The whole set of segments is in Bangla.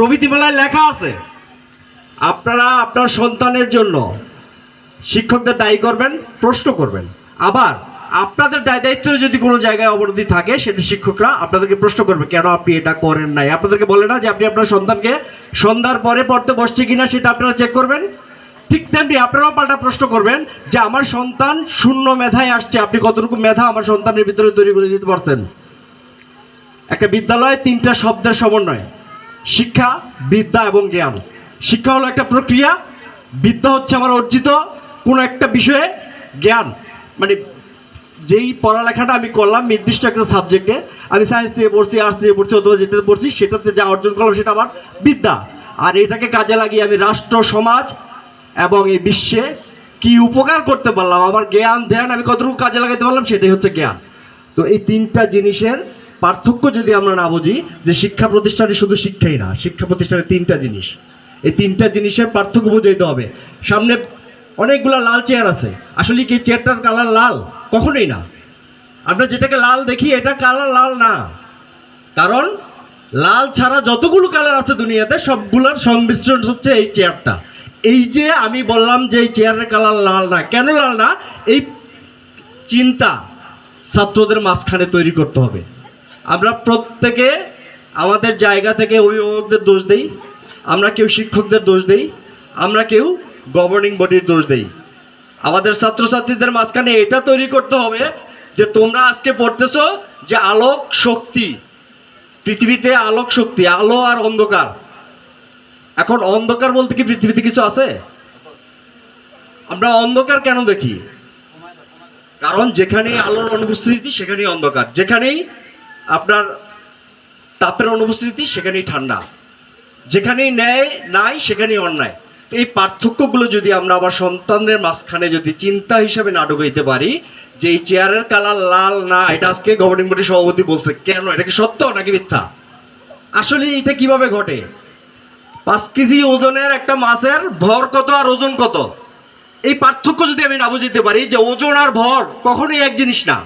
প্রভৃতিমালায় লেখা আছে। আপনারা আপনার সন্তানের জন্য শিক্ষকদের দায়ী করবেন, প্রশ্ন করবেন। আবার আপনাদের দায় দায়িত্ব যদি কোনো জায়গায় অবনতি থাকে, সেটা শিক্ষকরা আপনাদেরকে প্রশ্ন করবে, কেন আপনি এটা করেন নাই। আপনাদেরকে বলে না যে আপনি আপনার সন্তানকে সন্ধ্যার পরে পড়তে বসছে কিনা সেটা আপনারা চেক করবেন। ঠিক তেমনি আপনারাও পাল্টা প্রশ্ন করবেন যে আমার সন্তান শূন্য মেধায় আসছে, আপনি কতটুকু মেধা আমার সন্তানের ভিতরে তৈরি করে দিতে পারছেন। একটা বিদ্যালয় তিনটা শব্দের সমন্বয়: শিক্ষা, বিদ্যা এবং জ্ঞান। শিক্ষা হলো একটা প্রক্রিয়া, বিদ্যা হচ্ছে আমার অর্জিত কোনো একটা বিষয়ে জ্ঞান, মানে যেই পড়ালেখাটা আমি করলাম নির্দিষ্ট একটা সাবজেক্টে, আমি সায়েন্স দিয়ে পড়ছি, আর্টস দিয়ে পড়ছি, অথবা যেটাতে পড়ছি সেটাতে যা অর্জন করলাম সেটা আমার বিদ্যা। আর এটাকে কাজে লাগিয়ে আমি রাষ্ট্র, সমাজ এবং এই বিশ্বে কি উপকার করতে পারলাম, আমার জ্ঞান ধ্যান আমি কতটুকু কাজে লাগাতে পারলাম, সেটাই হচ্ছে জ্ঞান। তো এই তিনটা জিনিসের পার্থক্য যদি আমরা না বুঝি, যে শিক্ষা প্রতিষ্ঠানে শুধু শিক্ষাই না, শিক্ষা প্রতিষ্ঠানে তিনটা জিনিস, এই তিনটা জিনিসের পার্থক্য বুঝাইতে হবে। সামনে অনেকগুলো লাল চেয়ার আছে, আসলে কি চেয়ারটার কালার লাল? কখনোই না। আমরা যেটাকে লাল দেখি এটা কালার লাল না, কারণ লাল ছাড়া যতগুলো কালার আছে দুনিয়াতে সবগুলোর সংমিশ্রণ হচ্ছে এই চেয়ারটা। এই যে আমি বললাম যে এই চেয়ারের কালার লাল না, কেন লাল না, এই চিন্তা ছাত্রদের মাঝখানে তৈরি করতে হবে। আমরা প্রত্যেকে আমাদের জায়গা থেকে অভিভাবকদের দোষ দেই, আমরা কেউ শিক্ষকদের দোষ দেই, আমরা কেউ গভর্নিং বডির দোষ দেই। আমাদের ছাত্রছাত্রীদের মাঝখানে এটা তৈরি করতে হবে যে তোমরা আজকে পড়তেছো যে আলোক শক্তি, পৃথিবীতে আলোক শক্তি, আলো আর অন্ধকার। এখন অন্ধকার বলতে কি পৃথিবীতে কিছু আছে? আমরা অন্ধকার কেন দেখি? কারণ যেখানেই আলোর অনুপস্থিতি সেখানেই অন্ধকার, যেখানেই আপনার তাপের অনুপস্থিতি সেখানেই ঠান্ডা, যেখানেই ন্যায় নাই সেখানেই অন্যায়। এই পার্থক্যগুলো যদি আমরা আবার সন্তানদের মাঝখানে যদি চিন্তা হিসাবে না ঢুকাইতে পারি, যে এই চেয়ারের কালার লাল না, এটা আজকে গভর্নিং বডির সভাপতি বলছে, কেন? এটা কি সত্য নাকি মিথ্যা? আসলে এটা কিভাবে ঘটে? 5 কেজি ওজনের একটা মাছের ভর কত আর ওজন কত, এই পার্থক্য যদি আমি না বুঝতে পারি যে ওজন আর ভর কখনোই এক জিনিস না,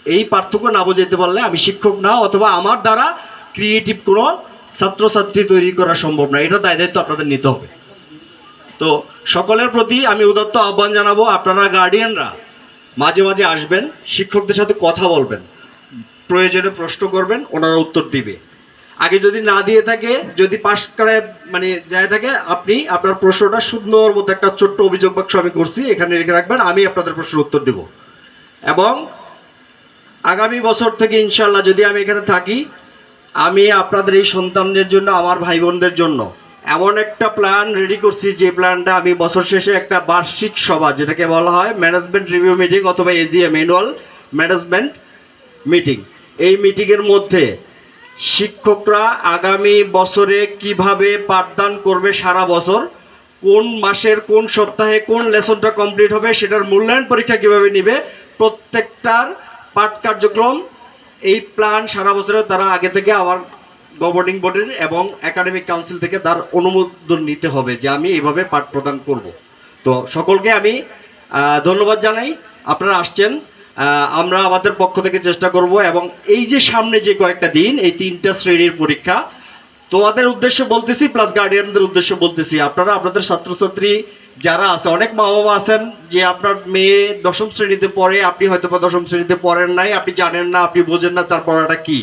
এই পার্থক্য না বুঝতে পারলে আমি শিক্ষক না, অথবা আমার দ্বারা ক্রিয়েটিভ কোনো ছাত্রছাত্রী তৈরি করা সম্ভব না। এটা দায় দায়িত্ব আপনাদের নিতে হবে। তো সকলের প্রতি আমি উদাত্ত আহ্বান জানাবো, আপনারা গার্ডিয়ানরা মাঝে মাঝে আসবেন, শিক্ষকদের সাথে কথা বলবেন, প্রয়োজনে প্রশ্ন করবেন, ওনারা উত্তর দিবে। আগে যদি না দিয়ে থাকে, যদি পাশ করে মানে যায় থাকে, আপনি আপনার প্রশ্নটা সুন্দর মতো একটা ছোট্ট অভিযোগ বাক্স আমি করছি এখানে লিখে রাখবেন, আমি আপনাদের প্রশ্নের উত্তর দেব। এবং আগামী বছর থেকে ইনশাল্লাহ যদি আমি এখানে থাকি, আমি আপনাদের এই সন্তানদের জন্য, আমার ভাই বোনদের জন্য এমন একটা প্ল্যান রেডি করছি, যে প্ল্যানটা আমি বছর শেষে একটা বার্ষিক সভা, যেটাকে বলা হয় ম্যানেজমেন্ট রিভিউ মিটিং অথবা এজিএম, অ্যানুয়াল ম্যানেজমেন্ট মিটিং, এই মিটিংয়ের মধ্যে শিক্ষকরা আগামী বছরে কিভাবে পাঠদান করবে, সারা বছর কোন মাসের কোন সপ্তাহে কোন লেসনটা কমপ্লিট হবে, সেটার মূল্যায়ন পরীক্ষা কিভাবে নেবে, প্রত্যেকটার পাঠ কার্যক্রম, এই প্ল্যান সারা বছরের তারা আগে থেকে আমার গভর্নিং বডির এবং একাডেমিক কাউন্সিল থেকে তার অনুমোদন নিতে হবে যে আমি এইভাবে পাঠ প্রদান করব। তো সকলকে আমি ধন্যবাদ জানাই, আপনারা আসছেন। আমরা আমাদের পক্ষ থেকে চেষ্টা করব, এবং এই যে সামনে যে কয়েকটা দিন, এই 3টা শ্রেণীর পরীক্ষা, তোমাদের উদ্দেশ্যে বলতেছি, প্লাস গার্ডিয়ানদের উদ্দেশ্যে বলতেছি, আপনারা আপনাদের ছাত্রছাত্রী যারা আছে, অনেক মা বাবা আছেন যে আপনার মেয়ে 10ম শ্রেণীতে পড়ে, আপনি হয়তো বা 10ম শ্রেণীতে পড়েন নাই, আপনি জানেন না, আপনি বোঝেন না তার পড়াটা কি।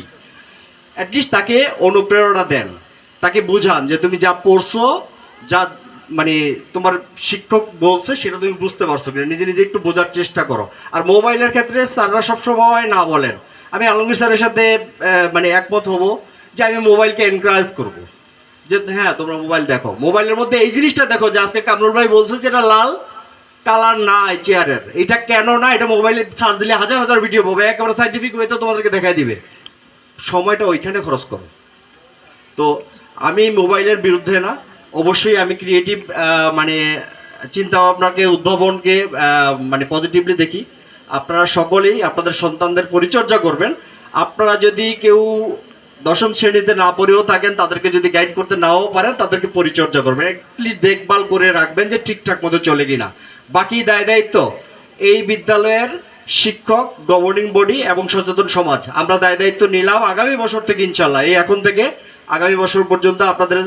অ্যাটলিস্ট তাকে অনুপ্রেরণা দেন, তাকে বুঝান যে তুমি যা পড়ছো, যা মানে তোমার শিক্ষক বলছে সেটা তুমি বুঝতে পারছো কিনা, নিজে নিজে একটু বোঝার চেষ্টা করো। আর মোবাইলের ক্ষেত্রে স্যাররা সবসময় না বলেন, আমি আলমগীর স্যারের সাথে মানে একমত হব যে আমি মোবাইলকে এনকারেজ করব, যে হ্যাঁ তোমরা মোবাইল দেখো, মোবাইলের মধ্যে এই জিনিসটা দেখো যে আজকে কামরুল ভাই বলছে যে এটা লাল কালার না এই চেয়ারের, এটা কেন না, এটা মোবাইলে সার্চ দিলে হাজার হাজার ভিডিও পাবে, একেবারে সাইন্টিফিক ওয়েতে তোমাদেরকে দেখাই দিবে, সময়টা ওইখানে খরচ করো। তো আমি মোবাইলের বিরুদ্ধে না, অবশ্যই আমি ক্রিয়েটিভ মানে চিন্তা ভাবনাকে, উদ্ভাবনকে মানে পজিটিভলি দেখি। আপনারা সকলেই আপনাদের সন্তানদের পরিচর্যা করবেন। আপনারা যদি কেউ 10ম শ্রেণীতে না পড়েও থাকেন, তাদেরকে যদি গাইড করতে নাও পারেন, তাদেরকে পরিচর্যা করবেন, অ্যাটলিস্ট দেখভাল করে রাখবেন যে ঠিকঠাক মতো চলে কিনা। বাকি দায় দায়িত্ব এই বিদ্যালয়ের শিক্ষক, গভর্নিং বডি এবং সচেতন সমাজ, আমরা দায় দায়িত্ব নিলাম আগামী বছর থেকে ইনশাল্লাহ, এই এখন থেকে আগামী বছর পর্যন্ত আপনাদের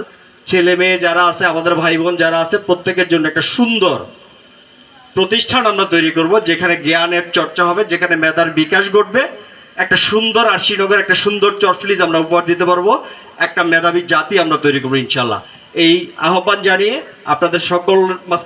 ছেলে মেয়ে যারা আছে, আমাদের ভাই বোন যারা আছে, প্রত্যেকের জন্য একটা সুন্দর প্রতিষ্ঠান আমরা তৈরি করব, যেখানে জ্ঞানের চর্চা হবে, যেখানে মেধার বিকাশ ঘটবে, একটা সুন্দর আর শ্রীনগর একটা সুন্দর চরফিলিজ আমরা উপহার দিতে পারবো, একটা মেধাবী জাতি আমরা তৈরি করবো ইনশাল্লাহ। এই আহ্বান জানিয়ে আপনাদের সকল